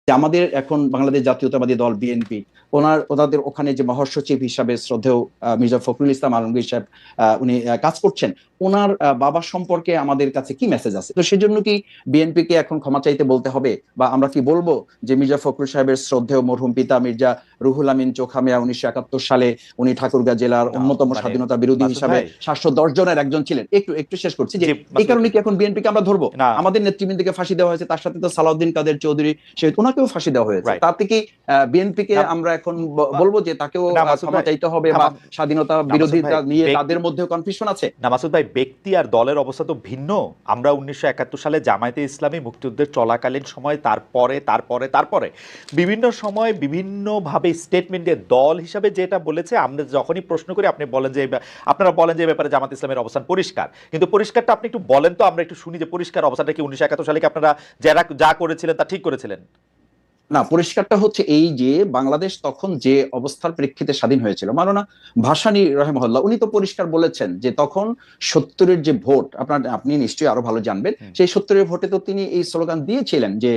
যে আমাদের এখন বাংলাদেশ জাতীয়তাবাদী দল বিএনপি ওনাদের ওখানে যে মহাসচিব হিসাবে শ্রদ্ধেয় মির্জা ফখরুল ইসলাম আলমগীর সাহেব উনি কাজ করছেন, ওনার বাবা সম্পর্কে আমাদের কাছে কি মেসেজ আছে? তো সেজন্য কি বিএনপি কে এখন ক্ষমা চাইতে বলতে হবে, বা আমরা কি বলবো যে মির্জা ফখরুল সাহেবের শ্রদ্ধেয় মরহুম পিতা মির্জা রুহুল আমিন চোখা মিয়া 1971 সালে উনি ঠাকুরগাঁ জেলার না অন্যতম মানে স্বাধীনতা বিরোধী মাসুদ হিসাবে ভাই, 710 জনের একজন ছিলেন। একটু একটু শেষ করছি যে জি এই মাসুদ ভাই, কারণে কি এখন বিএনপি কে আমরা ধরবো? না আমাদের নেতৃবৃন্দকে ফাঁসি দেওয়া হয়েছে, তার সাথে তো সালাউদ্দিন কাদের চৌধুরী শহীদ ওনাকেও ফাঁসি দেওয়া হয়েছে। রাইট। তাতে কি বিএনপি কে না আমরা এখন মা- বলবো যে তাকেও না মাসুদ ক্ষমা ভাই, চাইতে হবে, না বা স্বাধীনতা না মাসুদ ভাই, বিরোধিতা নিয়ে ব্যক্তি তাদের মধ্যেও কনফিউশন আছে? না মাসুদ ভাই, ব্যক্তি আর দলের অবস্থা তো ভিন্ন। আমরা 1971 সালে জামায়াতে ইসলামী মুক্তিযুদ্ধের চলাকালীন সময়, তারপরে তারপরে তারপরে বিভিন্ন সময় বিভিন্নভাবে স্টেটমেন্ট দিয়ে দল হিসাবে যেটা বলেছে, আমরা যখনই প্রশ্ন করি আপনি বলেন যে আপনারা বলেন যে এই ব্যাপারে জামাত ইসলামের অবস্থান পরিষ্কার, কিন্তু পরিষ্কারটা আপনি একটু বলেন তো, আমরা একটু শুনি যে পরিষ্কার অবস্থানটা কি। 1971 সালে কি আপনারা যারা যা করেছিলেন তা ঠিক করেছিলেন? না, পরিষ্কারটা হচ্ছে এই যে বাংলাদেশ তখন যে অবস্থার প্রেক্ষিতে স্বাধীন হয়েছিল, মাওলানা ভাসানী রহিমাহুল্লাহ উনি তো পরিষ্কার বলেছেন যে তখন 70-এর যে ভোট, আপনি নিশ্চয়ই আরো ভালো জানবেন, সেই 70-এর ভোটে তো তিনি এই স্লোগান দিয়েছিলেন যে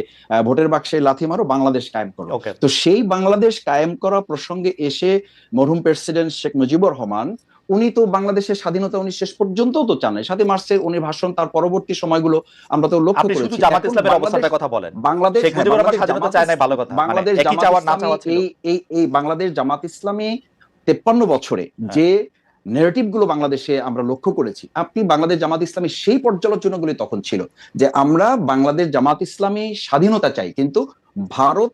ভোটের বাক্সে লাথি মারো, বাংলাদেশ কায়েম করো। ওকে, তো সেই বাংলাদেশ কায়েম করা প্রসঙ্গে এসে মরহুম প্রেসিডেন্ট শেখ মুজিবুর রহমান উনি তো বাংলাদেশের স্বাধীনতা উনি শেষ পর্যন্ত তো চান নাই। 7 মার্চে উনি ভাষণ, তার পরবর্তী সময়গুলো আমরা তো লক্ষ্য আপনি শুধু করেছি। জামাত এখন ইসলামের বাংলাদেশ অবস্থানটার কথা বলেন। বাংলাদেশ শেখ হ্যাঁ মুজিবুর রহমান বাংলাদেশ স্বাধীনতা জামাত চায় নাই, ভালো কথা, মানে বাংলাদেশ একই জামাত চাওয়ার না ইসলামী চাওয়া ছিল। এই বাংলাদেশ জামাত ইসলামী 53 বছরে হ্যাঁ, যে নেগেটিভ গুলো বাংলাদেশে আমরা লক্ষ্য করেছি, আপনি বাংলাদেশ জামাত ইসলামী সেই পর্যালোচনাগুলি তখন ছিল যে আমরা বাংলাদেশ জামাত ইসলামী স্বাধীনতা চাই, কিন্তু ভারত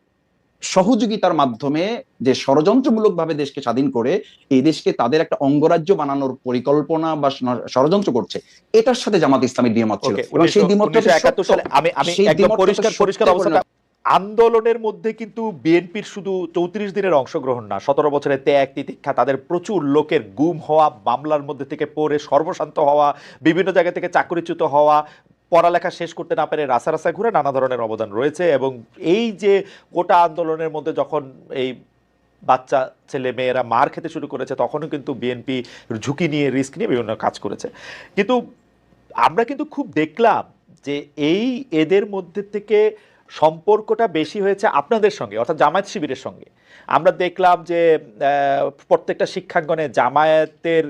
সহযোগিতার মাধ্যমে যে ষড়যন্ত্রমূলক ভাবে দেশকে স্বাধীন করে এই দেশকে তাদের একটা অঙ্গরাজ্য বানানোর পরিকল্পনা বা ষড়যন্ত্র করছে, এটার সাথে জামাত ইসলামীর দ্বিমত ছিল, ওকে। এবং সেই দ্বিমতটা 1971 সত্য। সালে আমি আমি সেই একদম দ্বিমতটা পরিষ্কার পরিষ্কার সত্যে অবস্থাটা, পরিণত। আন্দোলনের মধ্যে কিন্তু বিএনপির শুধু 34 দিনের অংশগ্রহণ না, 17 বছরের ত্যাগ তিতিক্ষা, তাদের প্রচুর লোকের গুম হওয়া, মামলার মধ্যে থেকে পড়ে সর্বশান্ত হওয়া, বিভিন্ন জায়গা থেকে চাকরিচ্যুত হওয়া, পড়ালেখা শেষ করতে না পেরে রাস্তা রাস্তায় ঘুরে নানা ধরনের অবদান রয়েছে। এবং এই যে কোটা আন্দোলনের মধ্যে যখন এই বাচ্চা ছেলে মেয়েরা মার খেতে শুরু করেছে, তখনও কিন্তু বিএনপি ঝুঁকি নিয়ে, রিস্ক নিয়ে বিভিন্ন কাজ করেছে। কিন্তু আমরা কিন্তু খুব দেখলাম যে এই এদের মধ্যে থেকে সম্পর্কটা বেশি হয়েছে আপনাদের সঙ্গে, অর্থাৎ জামায়াত শিবিরের সঙ্গে। আমরা দেখলাম যে প্রত্যেকটা শিক্ষাঙ্গনে জামায়াতের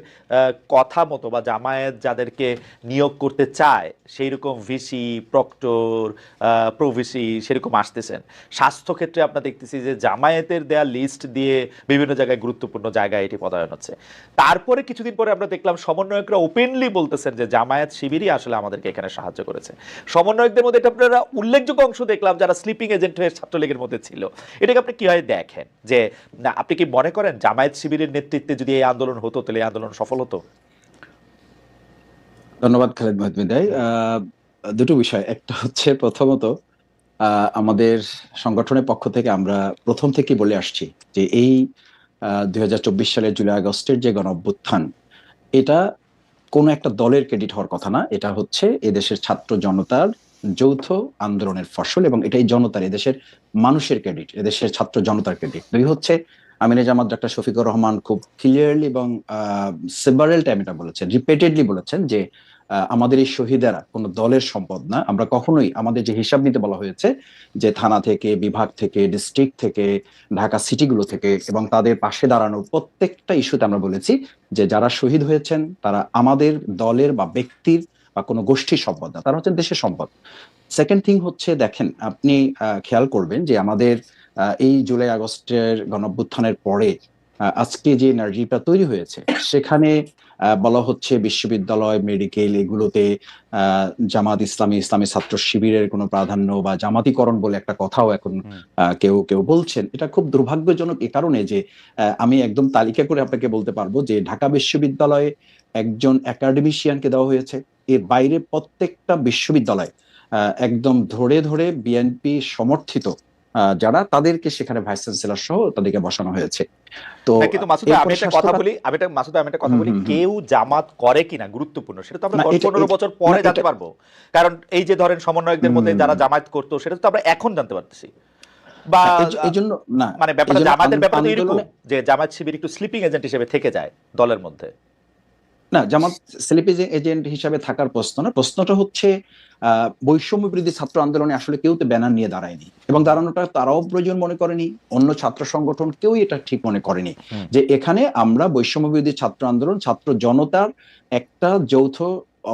কথা মতো বা জামায়াত যাদেরকে নিয়োগ করতে চায় সেই রকম ভিসি, প্রক্টর, প্রভিসি সেরকম আসতেছেন। স্বাস্থ্যক্ষেত্রে আমরা দেখতেছি যে জামায়াতের দেয়া লিস্ট দিয়ে বিভিন্ন জায়গায় গুরুত্বপূর্ণ জায়গায় এটি পদায়ন হচ্ছে। তারপরে কিছুদিন পরে আমরা দেখলাম সমন্বয়করা ওপেনলি বলতেছেন যে জামায়াত শিবিরই আসলে আমাদেরকে এখানে সাহায্য করেছে। সমন্বয়কদের মধ্যে এটা আপনারা উল্লেখযোগ্য অংশ দেখলাম যারা স্লিপিং এজেন্ট হয়ে ছাত্রলীগের মধ্যে ছিল। এটাকে আপনি কিভাবে দেখেন? যে না, আপনি কি মনে করেন জামায়াত শিবিরের নেতৃত্বে যদি এই আন্দোলন হতো তাহলে এই আন্দোলন সফল হতো? ধন্যবাদ খালেদ মহিউদ্দিন। দুটো বিষয়, একটা হচ্ছে প্রথমত আমাদের সংগঠনের পক্ষ থেকে আমরা প্রথম থেকে বলে আসছি যে এই 2024 সালের জুলাই আগস্টের যে গণঅভ্যুত্থান, এটা কোনো একটা দলের ক্রেডিট হওয়ার কথা না, এটা হচ্ছে এদেশের ছাত্র জনতার যৌথ আন্দোলনের ফসল, এবং এটাই জনতার, এদেশের মানুষের ক্রেডিট, এদেশের ছাত্র জনতার ক্রেডিট। দুই হচ্ছে আমিরে জামাত ডক্টর শফিকুর রহমান খুব ক্লিয়ারলি এবং সেভারেল টাইম এটা বলেছেন, রিপিটেডলি বলেছেন যে আমাদের এই শহীদেরা কোনো দলের সম্পদ না। আমরা কখনোই আমাদের যে হিসাব নিতে বলা হয়েছে যে থানা থেকে, বিভাগ থেকে, ডিস্ট্রিক্ট থেকে, ঢাকা সিটিগুলো থেকে, এবং তাদের পাশে দাঁড়ানো প্রত্যেকটা ইস্যুতে আমরা বলেছি যে যারা শহীদ হয়েছেন তারা আমাদের দলের বা ব্যক্তির বা কোনো গোষ্ঠীর সম্পদ না, তারা হচ্ছেন দেশের সম্পদ। সেকেন্ড থিং হচ্ছে, দেখেন আপনি খেয়াল করবেন যে আমাদের এই জুলাই আগস্টের গণঅভ্যুত্থানের পরে আজকে যে এনার্জিটা তৈরি হয়েছে, সেখানে বলা হচ্ছে বিশ্ববিদ্যালয়, মেডিকেল এগুলোতে জামাত ইসলামী, ইসলামী ছাত্র শিবিরের কোনো প্রাধান্য বা জামাতিকরণ বলে একটা কথাও এখন কেউ কেউ বলছেন। এটা খুব দুর্ভাগ্যজনক এ কারণে যে আমি একদম তালিকা করে আপনাকে বলতে পারবো যে ঢাকা বিশ্ববিদ্যালয়ে একজন একাডেমিশিয়ানকে দেওয়া হয়েছে, এর বাইরে প্রত্যেকটা বিশ্ববিদ্যালয় একদম ধরে ধরে বিএনপি সমর্থিত যারা, তাদেরকে সেখানে ভাইস চ্যান্সেলর সহ তাদেরকে বসানো হয়েছে। তো না কিন্তু মাসুদ ভাই, আমি এরপরে একটা কথা স্বাস্থ্য বলি, আমি একটা কথা বলি, কেউ জামাত করে কিনা গুরুত্বপূর্ণ, সেটা তো আমরা না 10-15 বছর না পরে জানতে এটা পারবো। কারণ এই যে ধরেন সমন্বয়কদের মধ্যে যারা জামায়াত করতো সেটা তো আমরা এখন জানতে পারতেছি। বা এই জন্য না, মানে এই ব্যাপারটা জন্য জামায়াতের ব্যাপারটা তো এরকম আন্দোলনে যে জামায়াত শিবির একটু স্লিপিং এজেন্ট হিসেবে থেকে যায় দলের মধ্যে। না, জামাত স্লিপিং এজেন্ট হিসাবে থাকার প্রশ্ন না, প্রশ্নটা হচ্ছে বৈষম্য বিরোধী ছাত্র আন্দোলনে আসলে কেউ তো ব্যানার নিয়ে দাঁড়ায়নি, এবং দাঁড়ানোটা তারাও প্রয়োজন মনে করেনি, অন্য ছাত্র সংগঠন কেউই এটা ঠিক মনে করেনি হুম, যে এখানে আমরা বৈষম্য বিরোধী ছাত্র আন্দোলন, ছাত্র জনতার একটা যৌথ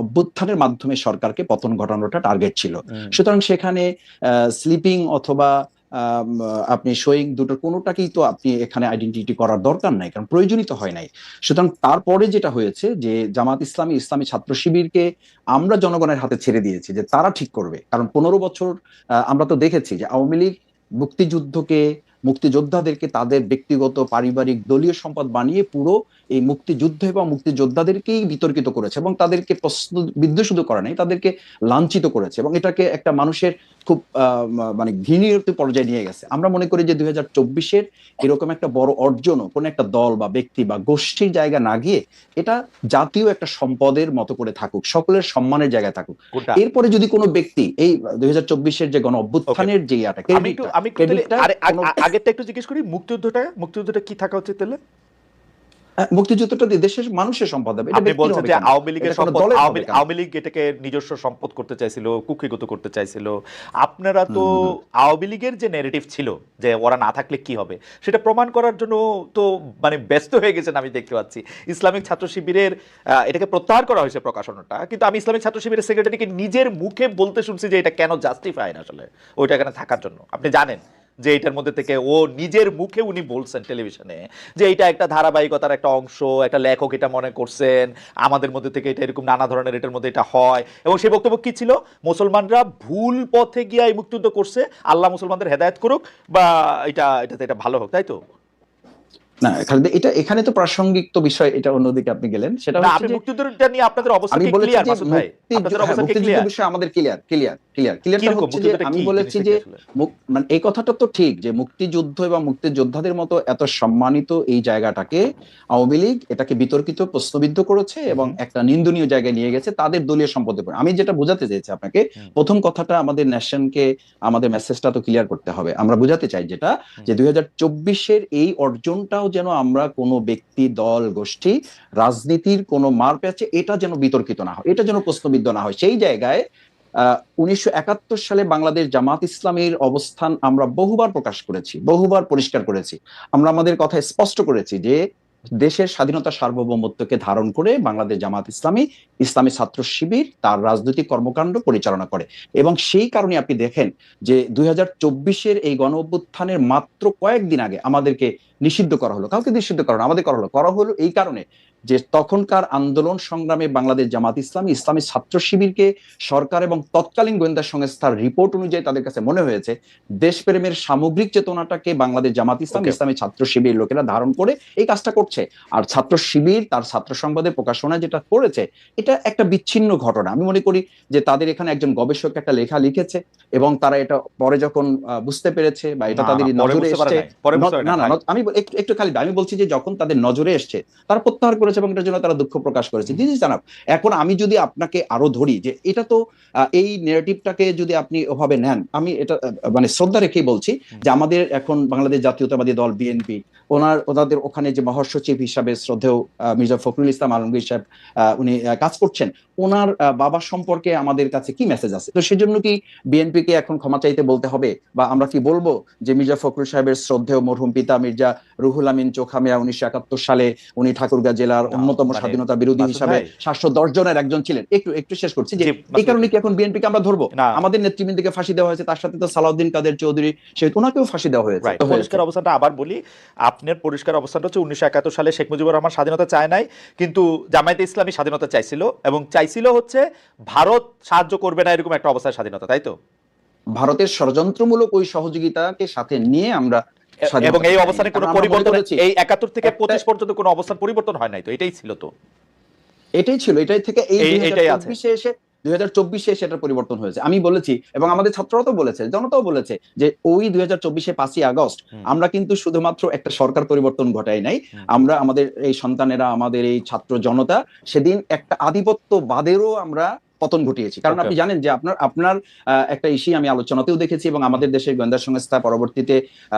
অভ্যুত্থানের মাধ্যমে সরকারকে পতন ঘটানোটা টার্গেট ছিল। হুম, সুতরাং সেখানে স্লিপিং অথবা আপনি শোয়িং, দুটোর কোনোটাকেই তো আপনি এখানে আইডেন্টিটি করার দরকার নাই, কারণ প্রয়োজনই তো হয় নাই। সুতরাং তারপরে যেটা হয়েছে যে জামাত ইসলামী, ইসলামী ছাত্র শিবিরকে আমরা জনগণের হাতে ছেড়ে দিয়েছি যে তারা ঠিক করবে, কারণ 15 বছর আমরা তো দেখেছি যে আওয়ামী লীগ মুক্তিযুদ্ধকে, মুক্তিযোদ্ধাদেরকে তাদের ব্যক্তিগত পারিবারিক দলীয় সম্পদ বানিয়ে পুরো এই মুক্তিযুদ্ধ এবং মুক্তিযোদ্ধাদেরকেই বিতর্কিত করেছে, এবং তাদেরকে প্রশ্নবিদ্ধ শুধু করে নাই, তাদেরকে লাঞ্ছিত করেছে, এবং এটাকে একটা মানুষের খুব মানে ঘৃণীয় পর্যায়ে নিয়ে গেছে। আমরা মনে করি যে 2024-এর এরকম একটা বড় অর্জনও কোন একটা দল বা ব্যক্তি বা গোষ্ঠীর জায়গা না গিয়ে এটা জাতীয় একটা সম্পদের মতো করে থাকুক, সকলের সম্মানের জায়গায় থাকুক। কোনটা? এরপরে যদি কোনো ব্যক্তি এই 2024-এর যে গণ ওকে, অভ্যুত্থানের যে ইয়াটা, আমি একটু তাহলে ক্রেডিটটা কোনো আগেরটা একটু জিজ্ঞেস করি, মুক্তিযুদ্ধটা কি থাকা উচিত তাহলে? মুক্তিযুদ্ধটা দিয়ে দেশের মানুষের সম্পদ হবে, এটা আপনি ব্যক্তির বলছেন হবে যে কেন? আওয়ামী লীগের এটা কোনো সম্পদ, দলের হবে কেন? আওয়ামী লীগ এটাকে নিজস্ব সম্পদ করতে চাইছিল, কুক্ষিগত করতে চাইছিল। আপনারা হুম তো হুম হুম। আওয়ামী লীগের যে ন্যারেটিভ ছিল যে ওরা না থাকলে কি হবে, সেটা প্রমাণ করার জন্য তো মানে ব্যস্ত হয়ে গেছেন আমি দেখতে পাচ্ছি। ইসলামিক ছাত্র শিবিরের এটাকে প্রত্যাহার করা হয়েছে প্রকাশনাটা, কিন্তু আমি ইসলামিক ছাত্র শিবিরের সেক্রেটারিকে নিজের মুখে বলতে শুনছি যে এটা কেন জাস্টিফাই না আসলে ওইটা এখানে থাকার জন্য। আপনি জানেন যে এটার মধ্যে থেকে ও নিজের মুখে উনি বলছেন টেলিভিশনে যে এটা একটা ধারাবাহিকতার একটা অংশ, একটা লেখক এটা মনে করছেন, আমাদের মধ্যে থেকে এটা এরকম নানা ধরনের এটার মধ্যে এটা হয়। এবং সেই বক্তব্য কি ছিল? মুসলমানরা ভুল পথে গিয়ে এই মুক্তিযুদ্ধ করছে, আল্লাহ মুসলমানদের হেদায়েত করুক, বা এটাতে এটা ভালো হোক, তাই তো? না, এখানে তো প্রাসঙ্গিক তো বিষয়, এটা অন্যদিকে আপনি গেলেন, সেটা না, হচ্ছে আপনি যে মুক্তিযুদ্ধটা নিয়ে আপনাদের অবস্থান আমি কি বলেছি ক্লিয়ার যে মাসুদ ভাই? আপনাদের অবস্থান কি মুক্তিযুদ্ধ ক্লিয়ার? বিষয়ে আমাদের কি ক্লিয়ারটা রকম হচ্ছে যে মুক্তিযুদ্ধটা, আমি কি বলেছি জিনিসটা কি যে আসলে? মানে এই কথাটা তো ঠিক যে মুক্তিযুদ্ধ এবং মুক্তিযোদ্ধাদের মতো এত সম্মানিত এই জায়গাটাকে আওয়ামী লীগ এটাকে বিতর্কিত, প্রশ্নবিদ্ধ করেছে হুম, এবং হুম, একটা নিন্দনীয় জায়গায় নিয়ে গেছে তাদের দলীয় সম্পদের উপর। আমি যেটা বোঝাতে চাইছি আপনাকে, হুম, প্রথম কথাটা আমাদের ন্যাশনকে, আমাদের মেসেজটা তো ক্লিয়ার করতে হবে। আমরা বোঝাতে চাই যেটা, হুম, যে 2024-এর এই অর্জনটাও যেন আমরা কোনো ব্যক্তি, দল, গোষ্ঠী, রাজনীতির কোনো মার প্যাচে এটা যেন বিতর্কিত না হয়, এটা যেন প্রশ্নবিদ্ধ না হয়। সেই জায়গায় 1971 সালে বাংলাদেশ জামাত ইসলামীর অবস্থান আমরা বহুবার প্রকাশ করেছি, বহুবার পরিষ্কার করেছি। আমরা আমাদের কথা স্পষ্ট করেছি যে দেশের স্বাধীনতা সার্বভৌমত্বকে ধারণ করে বাংলাদেশ জামাত ইসলামী, ইসলামী ছাত্র শিবির তার রাজনৈতিক কর্মকাণ্ড পরিচালনা করে। এবং সেই কারণে আপনি দেখেন যে 2024-এর এই গণ অভ্যুত্থানের মাত্র কয়েকদিন আগে আমাদেরকে নিষিদ্ধ করা হলো। কাউকে নিষিদ্ধ করা হলো, আমাদের করা হলো এই কারণে যে তখনকার আন্দোলন সংগ্রামে বাংলাদেশ জামাত ইসলামী, ইসলামী ছাত্র শিবিরকে সরকার এবং তৎকালীন গোয়েন্দা সংস্থার রিপোর্ট অনুযায়ী তাদের কাছে মনে হয়েছে দেশপ্রেমের সামগ্রিক চেতনাটাকে বাংলাদেশ জামাত ইসলাম, ওকে। ইসলামী ছাত্র শিবির লোকেরা ধারণ করে এই কাজটা করছে। আর ছাত্র শিবির তার ছাত্র সংবাদে প্রকাশনা যেটা করেছে, এটা একটা বিচ্ছিন্ন ঘটনা। আমি মনে করি যে তাদের এখানে একজন গবেষক একটা লেখা লিখেছে, এবং তারা এটা পরে যখন বুঝতে পেরেছে বা এটা না, তাদের না, পরে নজরে বুঝতে পারে এসছে, নাই, পরে বুঝতে পারে না নাই না ভাই। আমি একটু খালি আমি বলছি যে যখন তাদের নজরে এসছে তারা প্রত্যাহার করেছে, এবং এটার জন্য তারা দুঃখ প্রকাশ করেছে। হুম, দিস ইজ এনাফ। এখন আমি যদি আপনাকে আরো ধরি যে এটা তো এই নেগেটিভটাকে যদি আপনি ওভাবে নেন, আমি এটা মানে শ্রদ্ধা রেখেই বলছি হুম, যে আমাদের এখন বাংলাদেশ জাতীয়তাবাদী দল বিএনপি, ওনাদের ওখানে যে মহাসচিব হিসাবে শ্রদ্ধেয় মির্জা ফখরুল ইসলাম আলমগীর সাহেব উনি কাজ করছেন, ওনার বাবা সম্পর্কে আমাদের কাছে কি মেসেজ আছে? তো সেজন্য কি বিএনপি কে এখন ক্ষমা চাইতে বলতে হবে, বা আমরা কি বলবো যে মির্জা ফখরুল সাহেবের শ্রদ্ধেয় মরহুম পিতা মির্জা রুহুল আমিন চোখা মিয়া 1971 সালে উনি ঠাকুরগাঁ জেলার না, অন্যতম মানে স্বাধীনতা বিরোধী মাসুদ হিসাবে ভাই, 710 জনের একজন ছিলেন। একটু একটু শেষ করছি যে জি এই মাসুদ কারণে ভাই, কি এখন বিএনপি কে আমরা ধরবো? না, আমাদের নেতৃবৃন্দকে ফাঁসি দেওয়া হয়েছে, তার সাথে তো সালাউদ্দিন কাদের চৌধুরী, সে ওনাকেও ফাঁসি দেওয়া হয়েছে রাইট। তো হয়েছে। পরিষ্কার অবস্থানটা আবার বলি, আপনার পরিষ্কার অবস্থানটা হচ্ছে 1971 সালে শেখ মুজিবুর রহমান স্বাধীনতা চায় নাই, কিন্তু জামায়াতে ইসলামী স্বাধীনতা চাইছিল, এবং চাইছিল হচ্ছে ভারত সাহায্য করবে না এরকম একটা অবস্থায় স্বাধীনতা, তাই তো? ভারতের ষড়যন্ত্রমূলক ওই সহযোগিতাকে সাথে নিয়ে আমরা এবং স্বাধীনতাটা এই চাইনি, অবস্থানে কোনো কারণ আমরা মনে পরিবর্তন, করেছি এই 71 থেকে একটা 25 পর্যন্ত কোনো অবস্থান পরিবর্তন হয় নাই, তো এটাই ছিল তো, এটাই ছিল, এটাই থেকে এই এটাই আছে। 2024-এ সেটার পরিবর্তন হয়েছে। আমি বলেছি, এবং আমাদের ছাত্ররাও তো বলেছে, জনতাও বলেছে যে ওই 2024-এ 5ই আগস্ট হুম, আমরা কিন্তু শুধুমাত্র একটা সরকার পরিবর্তন ঘটাই নাই, হুম, আমরা আমাদের এই সন্তানেরা, আমাদের এই ছাত্র জনতা সেদিন একটা আধিপত্যবাদেরও আমরা পতন ঘটিয়েছি। কারণ Okay. আপনি জানেন যে আপনার আপনার একটা ইস্যু আমি আলোচনাতেও দেখেছি এবং আমাদের দেশের গোয়েন্দা সংস্থা পরবর্তীতে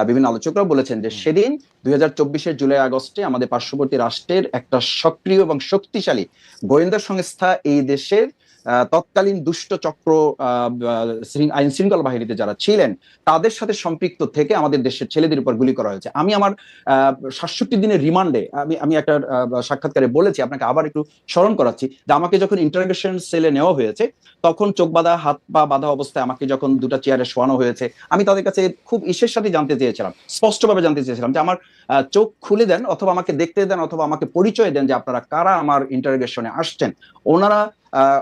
বিভিন্ন আলোচকরাও বলেছেন যে সেদিন 2024-এর জুলাই আগস্টে আমাদের পার্শ্ববর্তী রাষ্ট্রের একটা সক্রিয় এবং শক্তিশালী গোয়েন্দা সংস্থা এই দেশের তৎকালীন দুষ্ট চক্র আইন শৃঙ্খলা বাহিনীতে যারা ছিলেন তাদের সাথে সম্পৃক্ত থেকে আমাদের দেশের ছেলেদের উপর গুলি করা হয়েছে। আমি আমার 67 দিনের রিমান্ডে আমি আমি একটা সাক্ষাৎকারে বলেছি, আপনাকে আবার একটু স্মরণ করাচ্ছি, যে আমাকে যখন ইন্টারোগেশন সেলে নেওয়া হয়েছে তখন চোখ বাঁধা, হাত পা বাঁধা অবস্থায় আমাকে যখন দুটা চেয়ারে শোয়ানো হয়েছে, আমি তাদের কাছে খুব ইসের সাথে জানতে চেয়েছিলাম, স্পষ্টভাবে জানতে চেয়েছিলাম যে আমার চোখ খুলে দেন অথবা আমাকে দেখতে দেন অথবা আমাকে পরিচয় দেন যে আপনারা কারা আমার ইন্টারোগেশনে আসছেন। ওনারা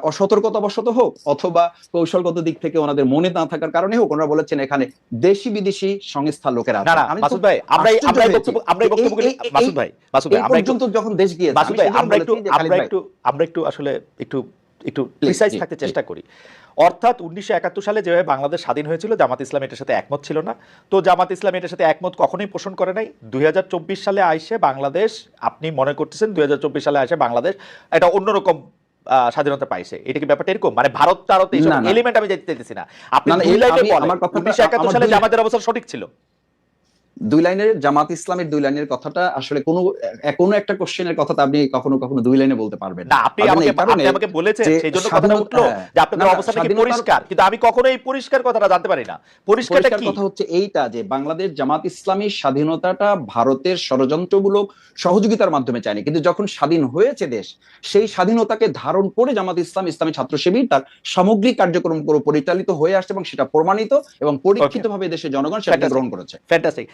অসতর্কতাবশত হোক অথবা কৌশলগত দিক থেকে ওনাদের মনে না থাকার কারণে হোক, ওনারা বলেছেন এখানে দেশি বিদেশি সংস্থা লোকেরা না আছে। না আমি মাসুদ খুব ভাই, আমরা এই আশ্চর্য বক্তব্য আমরা এই হয়েছি। বক্তব্যগুলি মাসুদ ভাই এই আমরা একটু পর্যন্ত যখন দেশ গিয়েছে, মাসুদ ভাই আমি সেদিন বলেছি যে খালিদ ভাই, আমরা একটু আসলে একটু একটু প্লিজ, প্রিসাইজ জি, থাকতে জি। চেষ্টা করি। অর্থাৎ 1971 সালে যেভাবে বাংলাদেশ স্বাধীন হয়েছিল, জামাত ইসলাম এটার সাথে একমত ছিল না। তো জামাত ইসলাম এটার সাথে একমত কখনোই পোষণ করে নাই। 2024 সালে আইসে বাংলাদেশ, আপনি মনে করতেছেন 2024 সালে আইসে বাংলাদেশ এটা অন্যরকম স্বাধীনতা পাইছে, এটা কি ব্যাপারটা এরকম? মানে ভারত তারত এইসব না, না। এলিমেন্ট আমি যেতে চাইতেছি না, আপনি না, না, দুই লাইনে আমি বলেন আমার কথাটা 1971 সালে আমার জামাতের অবস্থা সঠিক ছিল। দুই লাইনের জামাত ইসলামের দুই লাইনের কথাটা আসলে কোনো একটা কোশ্চেনের কথাটা আপনি কখনো কখনো দুই লাইনে বলতে পারবেন না, আপনি পারবেন আমাকে এই কারণে আমাকে বলেছেন যে সেই জন্য কথাটা উঠলো যে আপনাদের না, অবস্থা নাকি স্বাধীনতার পরিষ্কার, কিন্তু আমি কখনো এই পরিষ্কার কথাটা জানতে পারি না। পরিষ্কারটা পরিষ্কার কি? কথা হচ্ছে এইটা যে বাংলাদেশ জামাত ইসলামী স্বাধীনতাটা ভারতের ষড়যন্ত্রমূলক সহযোগিতার মাধ্যমে চায়নি, কিন্তু যখন স্বাধীন হয়েছে দেশ, সেই স্বাধীনতাকে ধারণ করে জামাত ইসলাম, ইসলামী ছাত্র শিবির তার সামগ্রিক কার্যক্রম পরিচালিত হয়ে আসছে এবং সেটা প্রমাণিত এবং পরীক্ষিতভাবে দেশের জনগণ সেটাকে গ্রহণ করেছে। ফ্যান্টাস্টিক।